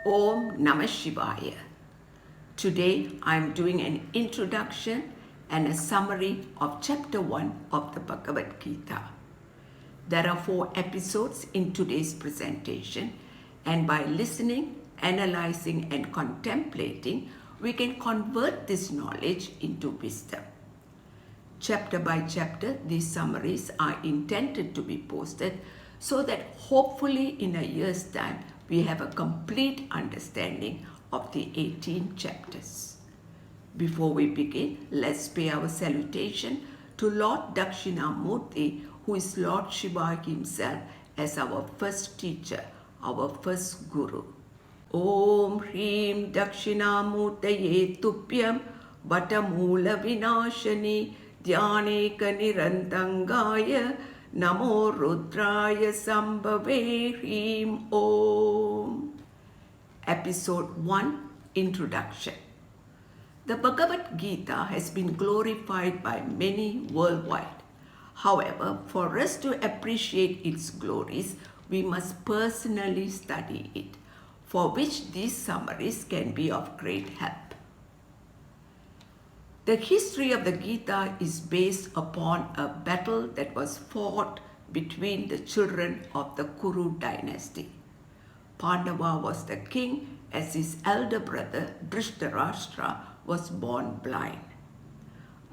Om Namah Shivaya. Today I am doing an introduction and a summary of chapter 1 of the Bhagavad Gita. There are 4 episodes in today's presentation, and by listening, analyzing and contemplating, we can convert this knowledge into wisdom. Chapter by chapter, these summaries are intended to be posted so that hopefully in a year's time we have a complete understanding of the 18 chapters. Before we begin, let's pay our salutation to Lord Dakshinamurti, who is Lord Shiva himself as our first teacher, our first guru. Om Hrim Dakshinamurtaye Tupyam Vatamula Vinashani Dhyaneka Nirantangaya Namo Rudraya Sambhave Hrim Om. Episode 1, Introduction. The Bhagavad Gita has been glorified by many worldwide. However, for us to appreciate its glories, we must personally study it, for which these summaries can be of great help. The history of the Gita is based upon a battle that was fought between the children of the Kuru dynasty. Pandava was the king, as his elder brother Drishtarashtra was born blind.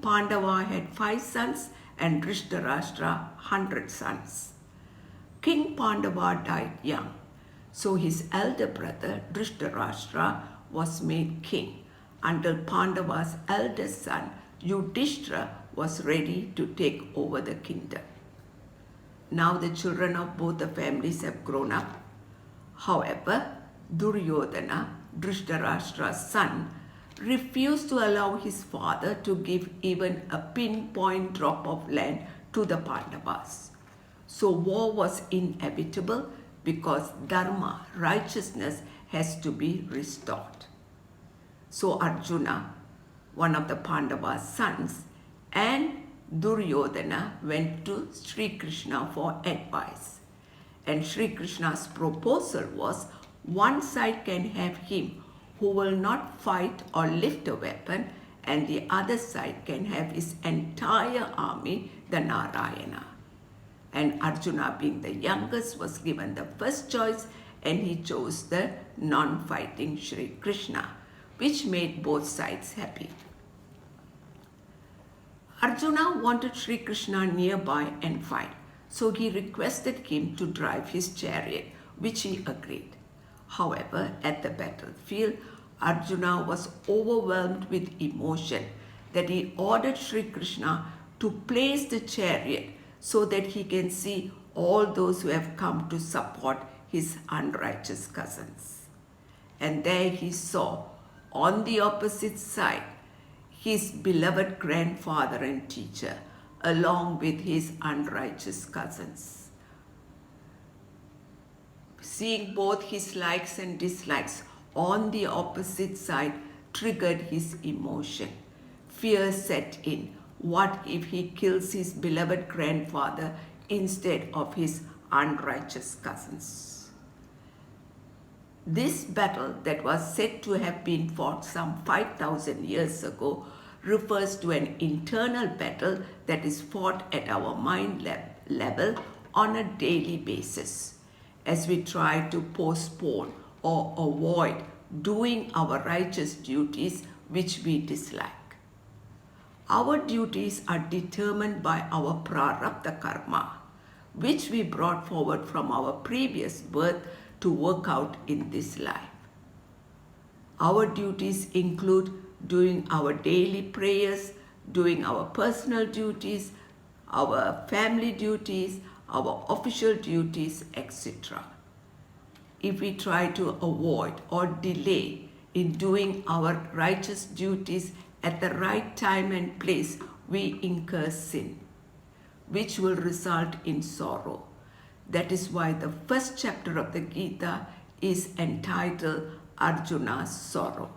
Pandava had 5 sons and Drishtarashtra 100 sons. King Pandava died young, so his elder brother Drishtarashtra was made king until Pandava's eldest son Yudhishthira was ready to take over the kingdom. Now the children of both the families have grown up. However, Duryodhana, Drishtarashtra's son, refused to allow his father to give even a pinpoint drop of land to the Pandavas. So war was inevitable because dharma, righteousness, has to be restored. So Arjuna, one of the Pandava's sons, and Duryodhana went to Sri Krishna for advice. And Sri Krishna's proposal was, one side can have him who will not fight or lift a weapon, and the other side can have his entire army, the Narayana. And Arjuna, being the youngest, was given the first choice, and he chose the non-fighting Sri Krishna, which made both sides happy. Arjuna wanted Sri Krishna nearby and fight, so he requested him to drive his chariot, which he agreed. However, at the battlefield, Arjuna was overwhelmed with emotion that he ordered Sri Krishna to place the chariot so that he can see all those who have come to support his unrighteous cousins. And there he saw, on the opposite side, his beloved grandfather and teacher, along with his unrighteous cousins. Seeing both his likes and dislikes on the opposite side triggered his emotion. Fear set in. What if he kills his beloved grandfather instead of his unrighteous cousins? This battle, that was said to have been fought some 5,000 years ago, refers to an internal battle that is fought at our mind level on a daily basis, as we try to postpone or avoid doing our righteous duties which we dislike. Our duties are determined by our prarabdha karma, which we brought forward from our previous birth to work out in this life. Our duties include doing our daily prayers, doing our personal duties, our family duties, our official duties, etc. If we try to avoid or delay in doing our righteous duties at the right time and place, we incur sin, which will result in sorrow. That is why the first chapter of the Gita is entitled Arjuna's Sorrow.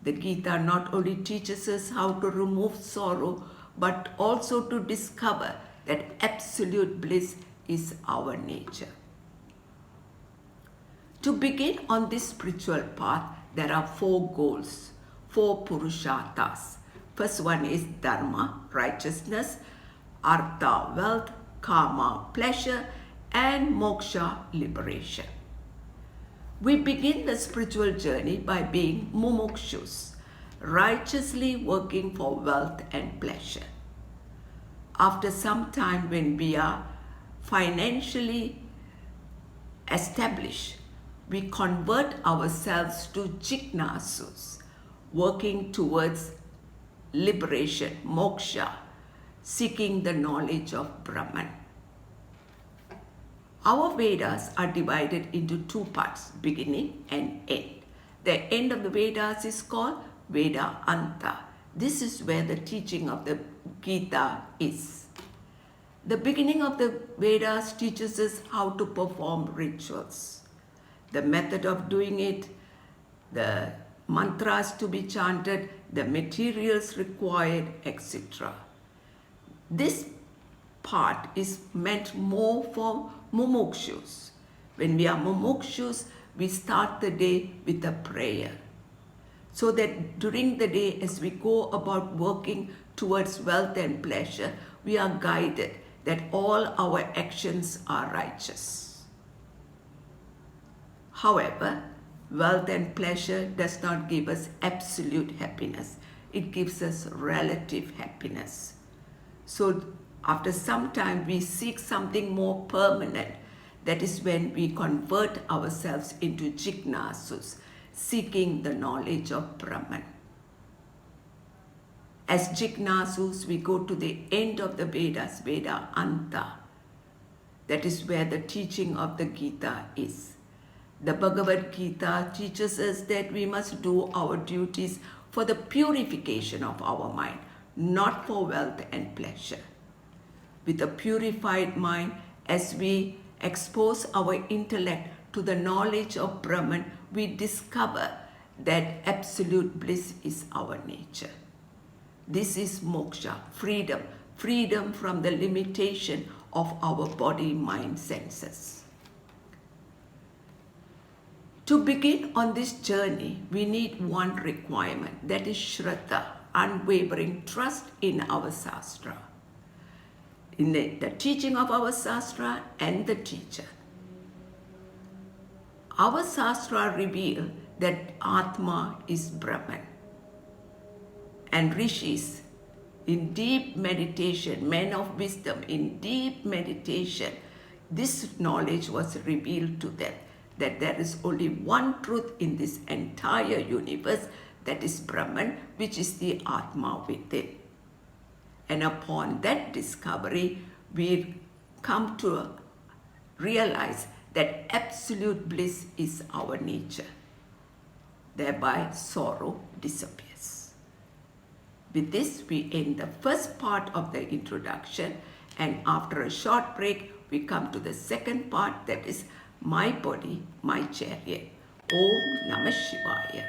The Gita not only teaches us how to remove sorrow, but also to discover that absolute bliss is our nature. To begin on this spiritual path, there are 4 goals, 4 purusharthas. First one is dharma, righteousness, artha, wealth, kama, pleasure, and moksha, liberation. We begin the spiritual journey by being mumukshus, righteously working for wealth and pleasure. After some time, when we are financially established, we convert ourselves to jignasus, working towards liberation, moksha, seeking the knowledge of Brahman. Our Vedas are divided into 2 parts, beginning and end. The end of the Vedas is called Veda Anta. This is where the teaching of the Gita is. The beginning of the Vedas teaches us how to perform rituals, the method of doing it, the mantras to be chanted, the materials required, etc. This part is meant more for mumukshus. When we are mumukshus, we start the day with a prayer, so that during the day, as we go about working towards wealth and pleasure, we are guided that all our actions are righteous. However, wealth and pleasure does not give us absolute happiness. It gives us relative happiness. So after some time, we seek something more permanent. That is when we convert ourselves into jignasus, seeking the knowledge of Brahman. As jignasus, we go to the end of the Vedas, Veda Anta. That is where the teaching of the Gita is. The Bhagavad Gita teaches us that we must do our duties for the purification of our mind, not for wealth and pleasure. With a purified mind, as we expose our intellect to the knowledge of Brahman, we discover that absolute bliss is our nature. This is moksha, freedom, freedom from the limitation of our body, mind, senses. To begin on this journey, we need one requirement, that is Shraddha, unwavering trust in our Shastra, in the teaching of our Shastra and the teacher. Our Shastra reveal that Atma is Brahman. And rishis, in deep meditation, men of wisdom, in deep meditation, this knowledge was revealed to them, that there is only one truth in this entire universe, that is Brahman, which is the Atma within. And upon that discovery, we come to realize that absolute bliss is our nature. Thereby, sorrow disappears. With this, we end the first part of the introduction, and after a short break, we come to the second part, that is My Body, My Chariot. Om Namah Shivaya.